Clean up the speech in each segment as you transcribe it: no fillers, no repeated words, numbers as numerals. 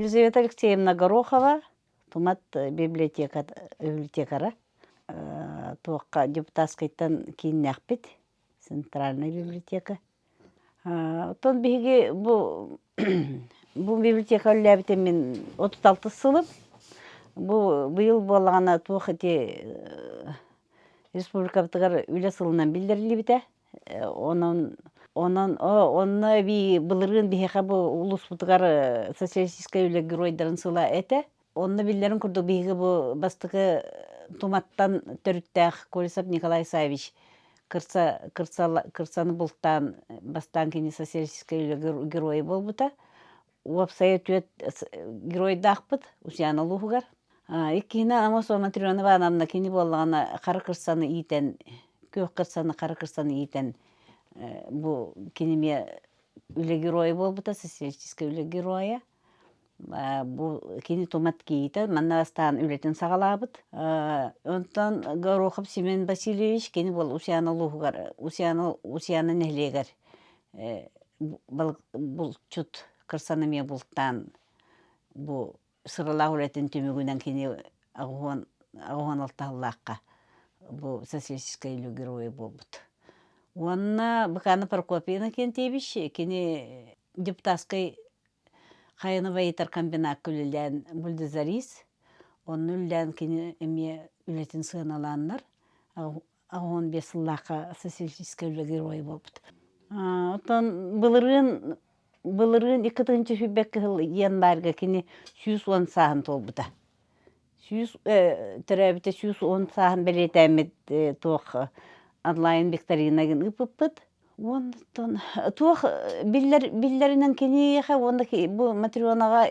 Елизавета Алексеевна Горохова, тумат библиотекара. Туаққа депутатскайттан кейін нәқпет, центральная библиотека. Отон биге бұл библиотека өләбіте мен 36 сылым. Бұл болғана туақ әте республика бітігар үлі сылынан білдірілі біте. Онна би былырын бихеха бу улус бутгар социалистическая үле геройдарын сыла эте. Онна биллерин курду биге бу бастыгы туматтан төрүттәх Колесов Николай Савич кырсаны бултан бастан кини социалистическая үле герой болбута. Уапсая түет герой дахпыт усяна лухугар. Иккина амосо Матрионова анамна кини болгана кары кырсаны иитен, көк кырсаны кары кырсаны иитен bu kinime üle герой болбута, социалистическая üle героя. Bu kini tomat kiyita, маннастан ületen сагалабыт. Онтан Горохов Семен Васильевич kini бол усяна лухугар, усяна нехлегар. Бұл чут кырсанаме бултан bu сырыла ületen tümügünden kini агуан алталлаққа. Bu социалистическая üle героя болбут. Онна Быкана Прокопьевна кентебиш, кини депутатской хайынова етер комбинат күлілден бульдозарис, онны үлден кини эме үлетін сығыналаннар, ағуан бесыллақа социалистическая үлі герой болбыт. Отон былырын 2-тыңчы фибеккі хыл янбарға кини 110 сағын толбыта. Түрәбіті 110 сағын білетәмет тоқ онлайн викторинагын ыпыппыт. Онтон туох биллеринен кенеха онда бу Матрионага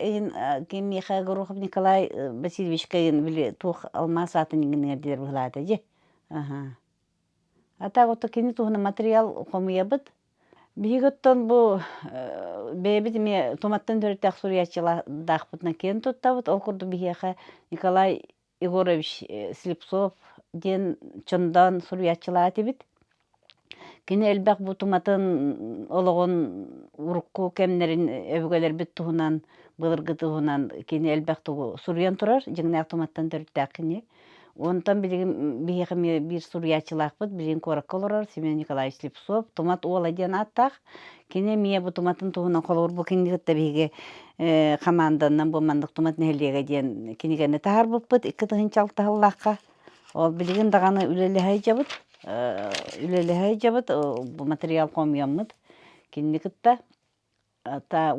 кемеха Горохов Николай Васильевич кайын биле туох алмас атын ингенердер булата же. Ата гото кени тухна материал комуябыт. Биготтон бу бебит ме томаттан төрөтөк суриячыла дахпытна кен тоттабыт. Ол курду бигеха Николай Егорович Слепцов ден чондан суриячыла атыбыт. Кини элбак бу туматын ологон урукку кемнерин өбгөлөр бит туһунан былыргы туһунан кини элбак тугу сурьян турар жигнак туматтан төрттак кини. Онтан билигим бихеме бир суриячылакпыт, билин коракколорор Семен Николаевич Слепцов тумат оладен аттак. Кини мие бу туматын туһунан колор бу киндигетте биге команданан бу мандык тумат нелеге ден кинигене тахар буппыт 2-тыгынчалталлакка. Ол билигин даганы үлелехай жабыт, bu материал комуяммыт кинникытта. Та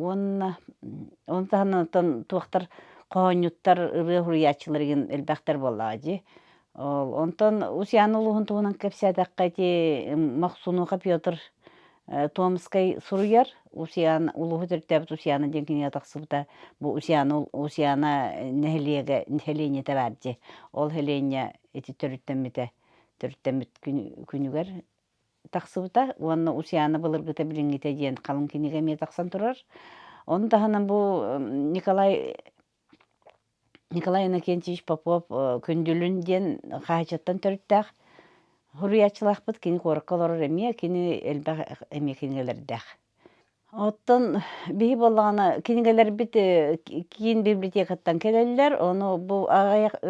онтан туактар коонюттар ырыхуриячыларыгын элбактар боллажы. Онтан усяны улугун туунан кепсядаккати Махсунуха Петр Томской суруяр, усян улугу төрттәбит усяны денкине атаксыбыта. Бу усяна нехелене табаржы. Ол хелене эти төрттәмит күнүгер таксыбыта. Онна усяны былыргыта билингите ден калын кинеге ме таксан турар. Оны таханан бу Николай Иннокентьевич Попов күндүлүн ден хачаттан төрттәк. Хуриячылакпыт кини кораккалар эме, кини элбак эме кинелердәк. Оттон бии боллагана кинелер бит кийин библиотекаттан келелер. Оны бу агаяк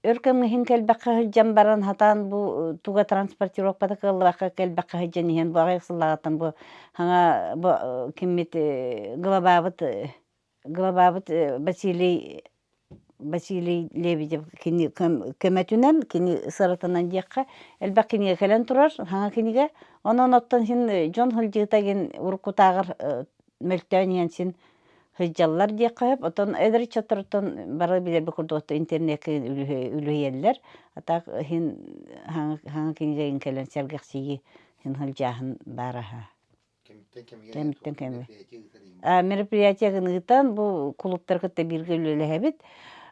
өркөмгө хинкелбак хыжжан баран хатан бу туга транспортировкада кылбак келбак хыжжан иен бу агаяксыллагатан бу хаңа бу киммит главабыт Василий Лебедев кини көмөтүнөн кини сыратынан жакка элбак киниге келен турар хаңа киниге онон оттон син жон хылжыгытаген урукутагыр мөлтөнен син хыжжаллар жакка отон эдер чатыртон бары билер бекурдот интернетке үлөйеллер атак хин хаңа киниге келен сергексиги хин хылжахын бараха Кемиттен кеми. Мероприятие гынытан бу клубтар кытта бирге үлелехебит.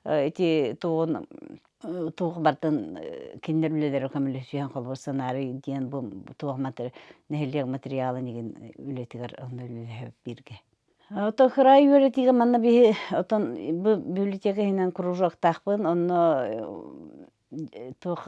Эти туон туох бартын киндер үлелер көмөлөсүян колбор сценарий диен бу туох материалы неген үлетигер онда үлелехебит бирге. Ото хырай үлетиге манна би отон бу библиотека хинен кружок тахпын, онно туох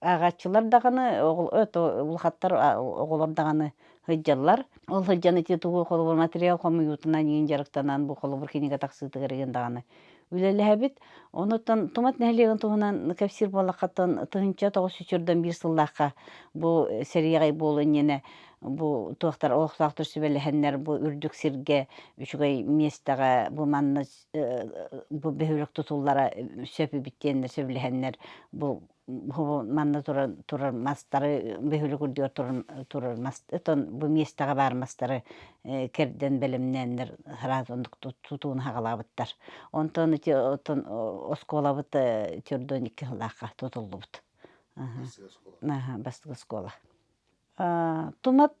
агачылар даганы улхаттар оголор даганы хыджаллар. Ол хыджаны те тугу колбор материал комуютунан еген жарыктанан бу колбор кинеге таксытыгерген даганы үлелехебит. Онуттан томат нәһлеген туһунан кәпсир балакаттан тыгынча 9 бир сыллакка бу сериягай болу нене бу туактар оохтактыр сүбелехеннер бу үрдүк сирге үчүгай местага бу манны бу бехөлөк тутуллара сөпү биттеннер сөбелехеннер бу манна турар мастары бехөлөк үрдүгөр турар мастын бу местага бармастары керден белемненнер харазондук тутуун хагалабыттар. Онтон осколабыт түрдөн 2 хылакка тутулубут. Бастыгы школа. Тумат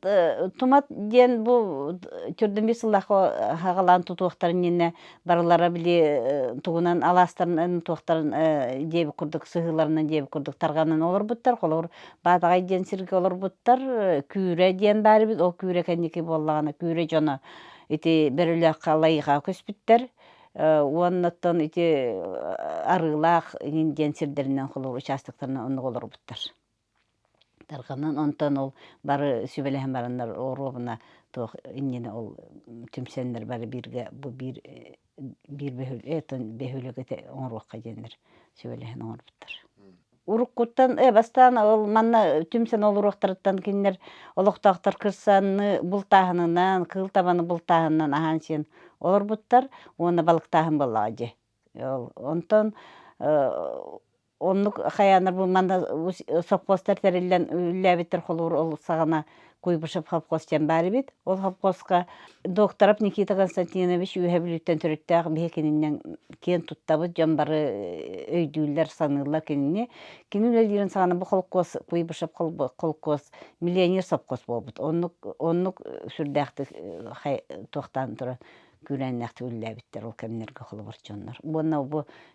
ден бу түрдөн 5 хылакка хагалан тутуактарын нене барылара биле тугунан аластарын туактарын деби курдук сыгыларынан деби курдук тарганын олор буттар, колор баатагай ден сирге олор буттар, күрө ден баары бит, ол күрө кенеки боллаганы күрө жоно ити бериле калайга көспүттер. Уаннаттан ити арылах ден сирдеринен колор участоктарынан онны олор буттар. Тарганын онтон ол бары сүбелехен барандар оробуна тох иннене ол түмсеннер бары бирге бу бир бехөлөгө оңрукка жендер сүбелехен оңруптар. Уруккуттан бастан ол манна түмсен олуруктарыттан киннер олоктактар кырсаны бултахынынан кыл табаны бултахынынан ахансен олор буттар оны балыктахын болажы. Онтон оннук хаянар бу манда совхозтар терилен үлләбиттер холур ол сагана куйбышып совхозтен бары бит. Ол совхозга докторов Никита Константинович үйһәбилеттен төрөттәг бекениннен кен туттабы жамбары өйдүлләр санылар кенне. Кинүләрен сагана бу колхоз куйбышып колхоз миллионер совхоз болбут. Оннук сүрдәхте токтан тура күрәннәхте үлләбиттер ол кемнәргә холбар жоннар. Бу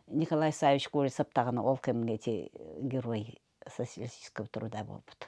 Николай Савич Курисов тагына ол кемге герой социалистического труда болбут.